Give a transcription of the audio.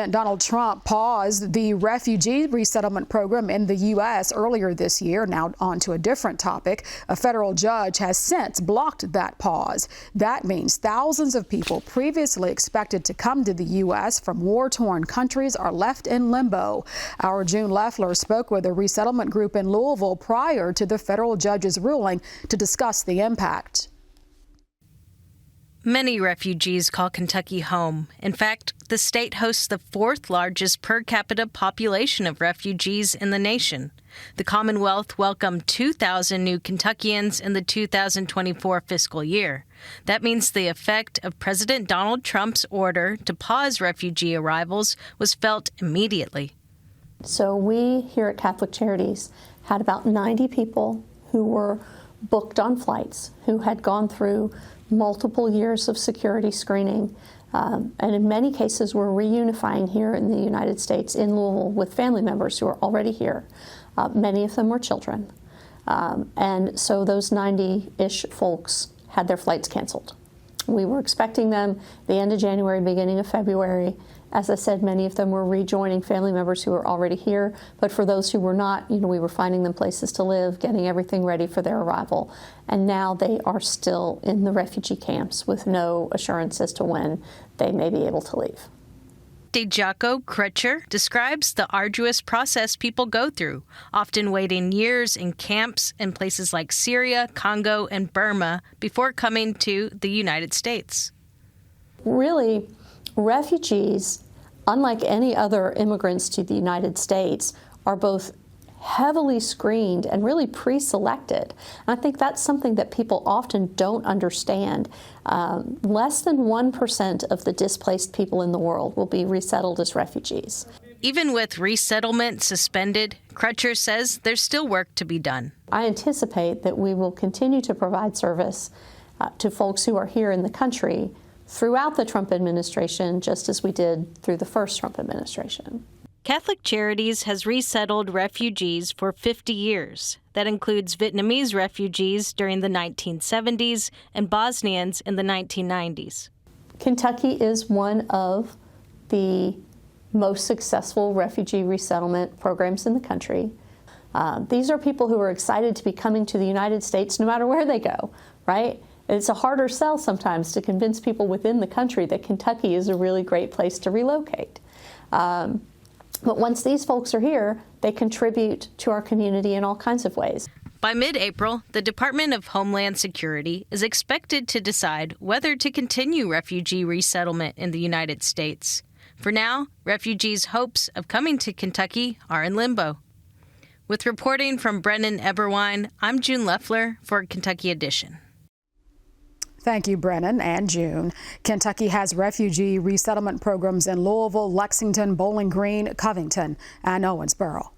President Donald Trump paused the refugee resettlement program in the U.S. earlier this year. Now on to a different topic. A federal judge has since blocked that pause. That means thousands of people previously expected to come to the U.S. from war-torn countries are left in limbo. Our June Leffler spoke with a resettlement group in Louisville prior to the federal judge's ruling to discuss the impact. Many refugees call Kentucky home. In fact, the state hosts the fourth largest per capita population of refugees in the nation. The Commonwealth welcomed 2,000 new Kentuckians in the 2024 fiscal year. That means the effect of President Donald Trump's order to pause refugee arrivals was felt immediately. So we here at Catholic Charities had about 90 people who were booked on flights, who had gone through multiple years of security screening, and in many cases were reunifying here in the United States in Louisville with family members who are already here. Many of them were children. And so those 90-ish folks had their flights canceled. We were expecting them the end of January, beginning of February. As I said, many of them were rejoining family members who were already here. But for those who were not, we were finding them places to live, getting everything ready for their arrival. And now they are still in the refugee camps with no assurance as to when they may be able to leave. Jaco Crutcher describes the arduous process people go through, often waiting years in camps in places like Syria, Congo, and Burma before coming to the United States. Really, refugees, unlike any other immigrants to the United States, are both heavily screened and really pre-selected. And I think that's something that people often don't understand. Less than 1% of the displaced people in the world will be resettled as refugees. Even with resettlement suspended, Crutcher says there's still work to be done. I anticipate that we will continue to provide service to folks who are here in the country throughout the Trump administration, just as we did through the first Trump administration. Catholic Charities has resettled refugees for 50 years. That includes Vietnamese refugees during the 1970s and Bosnians in the 1990s. Kentucky is one of the most successful refugee resettlement programs in the country. These are people who are excited to be coming to the United States no matter where they go, right? It's a harder sell sometimes to convince people within the country that Kentucky is a really great place to relocate. But once these folks are here, they contribute to our community in all kinds of ways. By mid-April, the Department of Homeland Security is expected to decide whether to continue refugee resettlement in the United States. For now, refugees' hopes of coming to Kentucky are in limbo. With reporting from Brennan Eberwein, I'm June Leffler for Kentucky Edition. Thank you, Brennan and June. Kentucky has refugee resettlement programs in Louisville, Lexington, Bowling Green, Covington, and Owensboro.